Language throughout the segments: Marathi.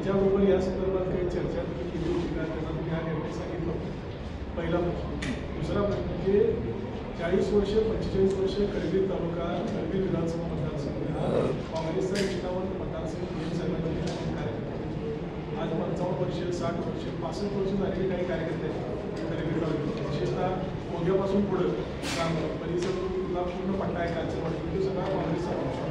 त्यांच्याबरोबर या संदर्भात काही चर्चा तुम्ही केली होती का? त्यांना तुम्ही हा निर्णय सांगितलं होता? पहिला प्रश्न. दुसरा प्रश्न म्हणजे 40 वर्ष 45 वर्ष करवीर तालुका करवीर विधानसभा मतदारसंघ काँग्रेसचा निष्ठावंत मतदारसंघ म्हणून सगळ्यांना कार्यकर्ते आज 55 वर्ष 60 वर्ष 65 वर्ष झालेले काही कार्यकर्ते आहेत करवीर तालुक्यात, विशेषतः मोग्यापासून पुढं परिसराला पूर्ण पट्टा आहे कालचं वाटतं तो सगळा काँग्रेसचा पक्ष.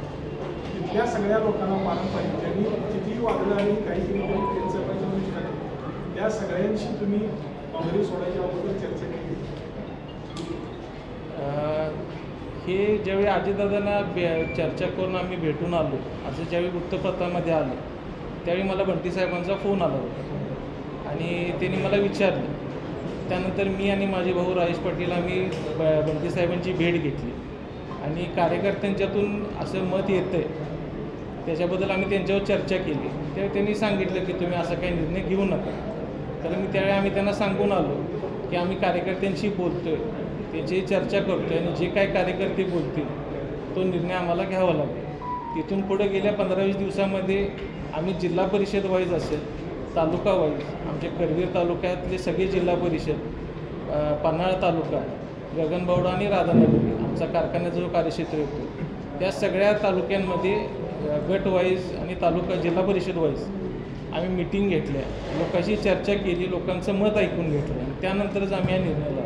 तिथल्या सगळ्या लोकांना पारंपरिक ज्यांनी कितीही वादळं आणि काही केली तरी त्यांचं पण त्या सगळ्यांशी तुम्ही काँग्रेस सोडायच्या अगोदर चर्चा केली. हे ज्यावेळी अजितदादांना चर्चा करून आम्ही भेटून आलो असं ज्यावेळी वृत्तपत्रामध्ये आलं त्यावेळी मला बंटी साहेबांचा फोन आला होता आणि त्यांनी मला विचारलं. त्यानंतर मी आणि माझे भाऊ राजेश पाटील आम्ही बंटी साहेबांची भेट घेतली आणि कार्यकर्त्यांच्यातून असं मत येतं आहे त्याच्याबद्दल आम्ही त्यांच्यावर चर्चा केली. त्यावेळी त्यांनी सांगितलं की तुम्ही असा काही निर्णय घेऊ नका. तर त्यावेळी आम्ही त्यांना सांगून आलो की आम्ही कार्यकर्त्यांशी बोलतो आहे, त्याची चर्चा करतो आहे आणि जे काही कार्यकर्ते बोलतील तो निर्णय आम्हाला घ्यावा लागेल. तिथून पुढे गेल्या 15-20 दिवसामध्ये आम्ही जिल्हा परिषद वाईज असेल तालुका वाईज आमच्या करवीर तालुक्यातले सगळे जिल्हा परिषद, पन्हाळा तालुका, गगनबावडा आणि राधानगरी आमचा कारखान्याचा जो कार्यक्षेत्र येतो त्या सगळ्या तालुक्यांमध्ये गट वाईज आणि तालुका जिल्हा परिषद वाईज आम्ही मिटिंग घेतल्या, लोकांशी चर्चा केली, लोकांचं मत ऐकून घेतलं आणि त्यानंतरच आम्ही या निर्णयाला